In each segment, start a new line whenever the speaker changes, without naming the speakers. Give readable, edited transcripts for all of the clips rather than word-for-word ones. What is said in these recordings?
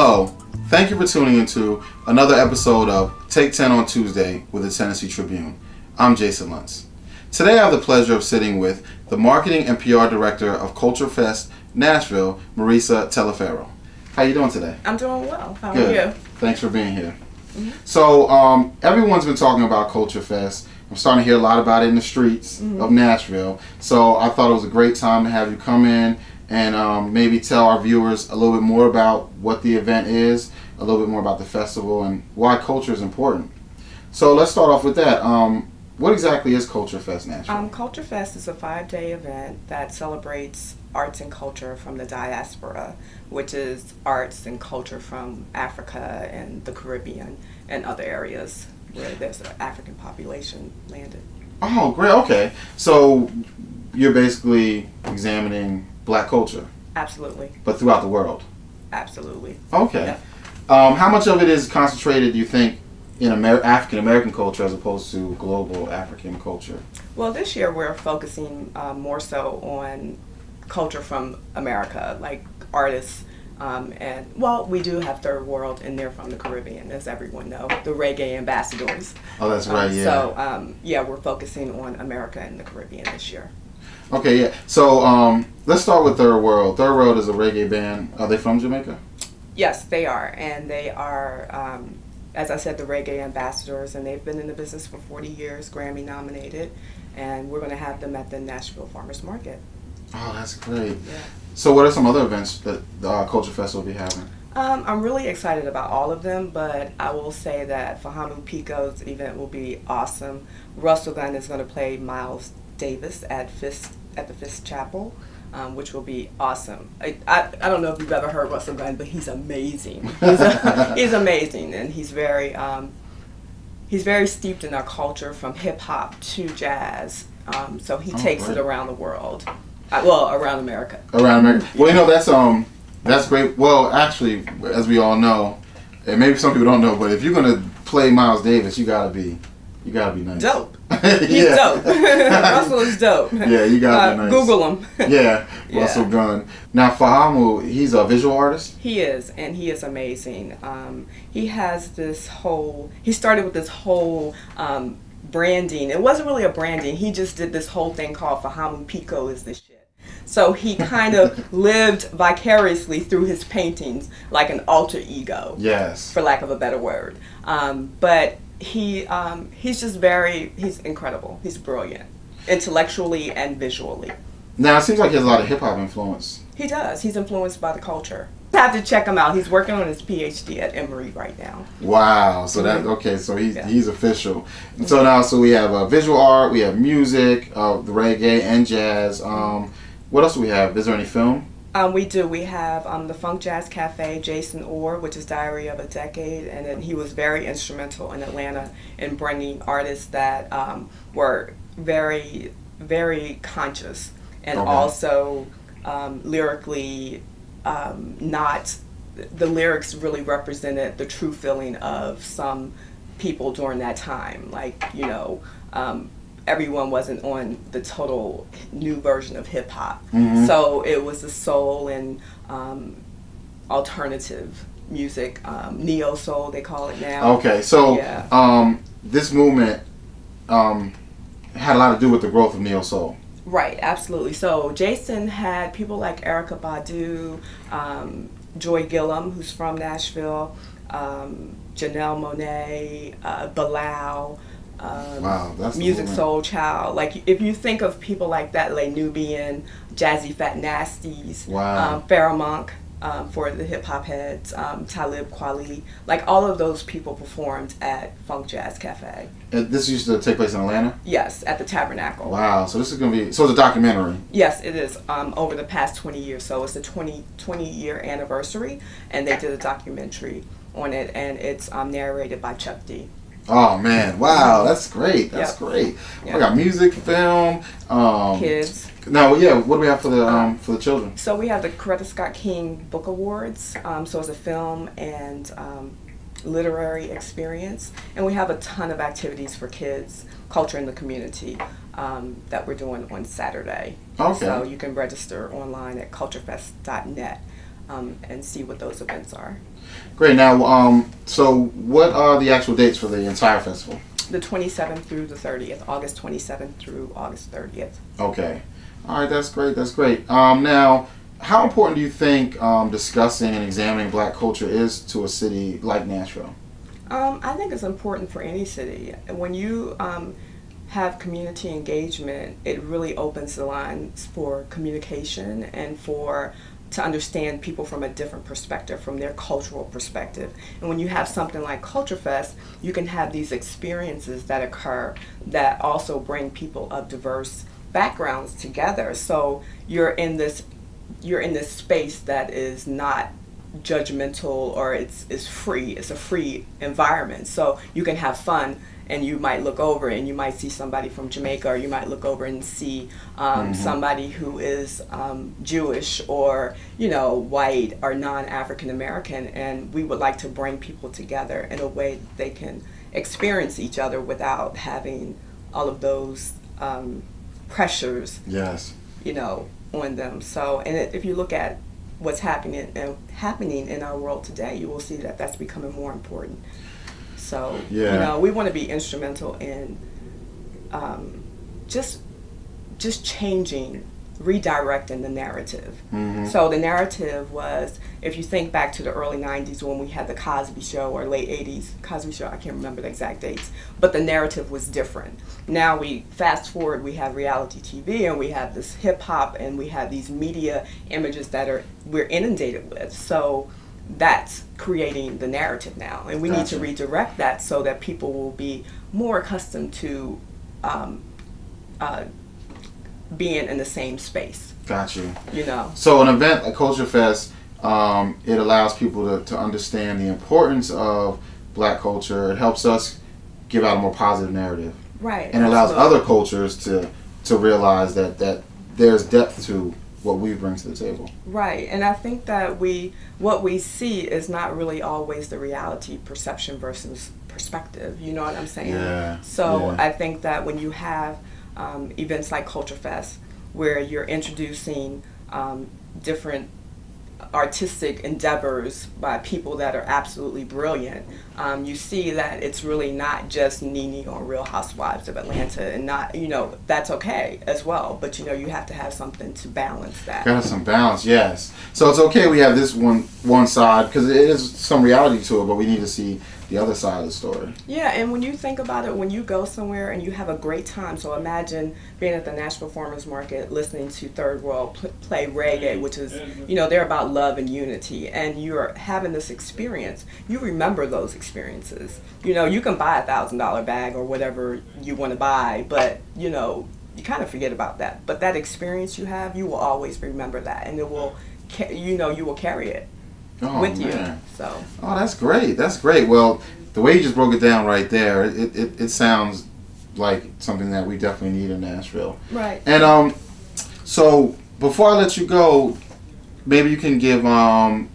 Hello, thank you for tuning into another episode of Take 10 on Tuesday with the Tennessee Tribune. I'm Jason Luntz. Today I have the pleasure of sitting with the Marketing and PR Director of Culture Fest Nashville, Marisa Taliferro. How you doing today?
I'm doing well. How
Good.
are you?
Thanks for being here. So everyone's been talking about Culture Fest. I'm starting to hear a lot about it in the streets of Nashville. So I thought it was a great time to have you come in and maybe tell our viewers a little bit more about what the event is, a little bit more about the festival, and why culture is important. So let's start off with that. What exactly is Culture Fest Nashville?
Culture Fest is a 5-day event that celebrates arts and culture from the diaspora, which is arts and culture from Africa and the Caribbean and other areas where there's an African population landed.
Oh, great. Okay. So you're basically examining Black culture.
Absolutely.
But throughout the world.
Absolutely.
Okay.
Yeah.
How much of it is concentrated, do you think, in African American culture as opposed to global African culture?
Well, this year we're focusing more so on culture from America, like artists, and well, we do have Third World, and they're from the Caribbean, as everyone knows, the reggae ambassadors.
Oh, that's right. Yeah.
So we're focusing on America and the Caribbean this year.
Okay. Yeah. So let's start with Third World. Third World is a reggae band. Are they from Jamaica?
Yes, they are, and they are, as I said, the reggae ambassadors, and they've been in the business for 40 years, Grammy nominated, and we're going to have them at the Nashville Farmers Market.
Oh, that's great.
Yeah.
So what are some other events that the Culture Fest will be having?
I'm really excited about all of them, but I will say that Fahamu Pico's event will be awesome. Russell Gunn is going to play Miles Davis at the Fisk Chapel, which will be awesome. I don't know if you've ever heard Russell Gunn, but he's amazing. He's amazing, and he's very steeped in our culture, from hip hop to jazz. So he takes it around the world. Around America. Around America.
Well, that's great. Well, actually, as we all know, and maybe some people don't know, but if you're gonna play Miles Davis, you gotta be nice.
Dope. He's dope. Russell is dope.
Yeah, you gotta be nice.
Google him.
Yeah, Russell Gunn. Now, Fahamu, he's a visual artist?
He is, and he is amazing. He has he started with this whole branding. It wasn't really a branding. He just did this whole thing called Fahamu Pico is this shit. So he kind of lived vicariously through his paintings like an alter ego.
Yes.
For lack of a better word. But he's he's incredible. He's brilliant, intellectually and visually.
Now, it seems like he has a lot of hip-hop influence.
He does. He's influenced by the culture. You have to check him out. He's working on his PhD at Emory right now.
Wow. So so he's official. And so we have visual art, we have music, the reggae and jazz. What else do we have? Is there any film?
We do. We have the Funk Jazz Cafe, Jason Orr, which is Diary of a Decade, and then he was very instrumental in Atlanta in bringing artists that were very, very conscious and also lyrically the lyrics really represented the true feeling of some people during that time. Like, everyone wasn't on the total new version of hip hop. So it was the soul and alternative music, neo soul they call it now.
Okay, so this movement had a lot to do with the growth of neo soul.
Right, absolutely. So Jason had people like Erykah Badu, Joy Gillum, who's from Nashville, Janelle Monáe, Bilal,
wow, that's
Music Soul Child. Like, if you think of people like that, like Nubian, Jazzy Fat Nasties, Pharoah Monk, for the hip hop heads, Talib Kweli, like all of those people performed at Funk Jazz Cafe.
And this used to take place in Atlanta?
Yes, at the Tabernacle.
Wow, so this is going to be, so it's a documentary?
Yes, it is, over the past 20 years. So it's the 20-year anniversary, and they did a documentary on it, and it's narrated by Chuck D.
Oh man! Wow, that's great. That's great.
Yep.
We got music, film,
kids.
Now, what do we have for the children?
So we have the Coretta Scott King Book Awards. So it's a film and literary experience, and we have a ton of activities for kids, culture in the community, that we're doing on Saturday.
Okay.
So you can register online at culturefest.net and see what those events are.
Great. Now, so what are the actual dates for the entire festival?
The 27th through the 30th, August 27th through August 30th.
Okay. All right, that's great. That's great. Now, how important do you think discussing and examining Black culture is to a city like Nashville?
I think it's important for any city. When you have community engagement, it really opens the lines for communication and to understand people from a different perspective, from their cultural perspective. And when you have something like Culture Fest, you can have these experiences that occur that also bring people of diverse backgrounds together. So you're in this space that is not judgmental, or it's free. It's a free environment. So you can have fun, and you might look over and you might see somebody from Jamaica, or you might look over and see somebody who is Jewish, or white or non-African American, and we would like to bring people together in a way that they can experience each other without having all of those pressures,
Yes.
on them. So, and if you look at what's happening in our world today, you will see that that's becoming more important. So, we want to be instrumental in just changing, redirecting the narrative. So the narrative was, if you think back to the early 90s when we had the Cosby Show, or late 80s, Cosby Show, I can't remember the exact dates, but the narrative was different. Now we fast forward, we have reality TV, and we have this hip hop, and we have these media images that we're inundated with. So that's creating the narrative now, and we need to redirect that so that people will be more accustomed to being in the same space.
Got you.
So
an event like Culture Fest, it allows people to understand the importance of Black culture. It helps us give out a more positive narrative.
Right.
And allows other cultures to realize that there's depth to what we bring to the table.
Right. And I think that what we see is not really always the reality, perception versus perspective. You know what I'm saying?
Yeah.
So I think that when you have events like Culture Fest, where you're introducing different artistic endeavors by people that are absolutely brilliant, you see that it's really not just Nene on Real Housewives of Atlanta, and not, that's okay as well, but you have to have something to balance that.
Got some balance, yes. So it's okay we have this one side, because it is some reality to it, but we need to see the other side of the story. Yeah,
and when you think about it, when you go somewhere and you have a great time, so imagine being at the Nashville Farmers Market, listening to Third World play reggae, which is, they're about love and unity, and you're having this experience. You remember those experiences. You can buy $1,000 bag or whatever you want to buy, but, you kind of forget about that. But that experience you have, you will always remember that, and it will, you will carry it. With you. So.
Oh, that's great. That's great. Well, the way you just broke it down right there, it sounds like something that we definitely need in Nashville.
Right.
And so before I let you go, maybe you can give the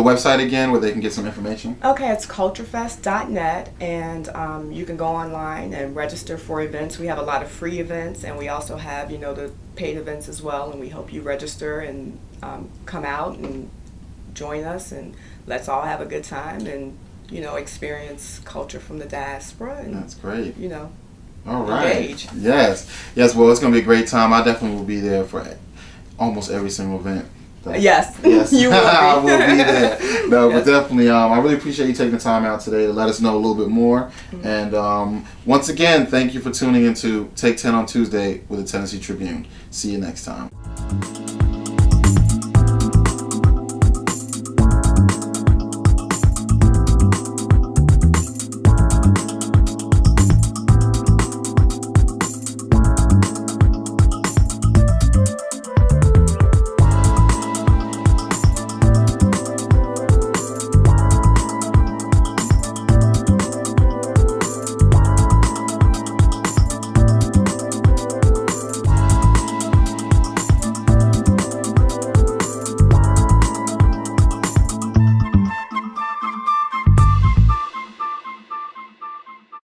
website again where they can get some information.
Okay, it's culturefest.net, and you can go online and register for events. We have a lot of free events, and we also have the paid events as well, and we hope you register and come out and join us, and let's all have a good time and experience culture from the diaspora. And
that's great.
All
right.
Engage.
Yes. Well, it's going to be a great time. I definitely will be there for almost every single event.
Yes.
You will be. I will be there. No,
yes.
But definitely, I really appreciate you taking the time out today to let us know a little bit more. Mm-hmm. And once again, thank you for tuning into Take 10 on Tuesday with the Tennessee Tribune. See you next time.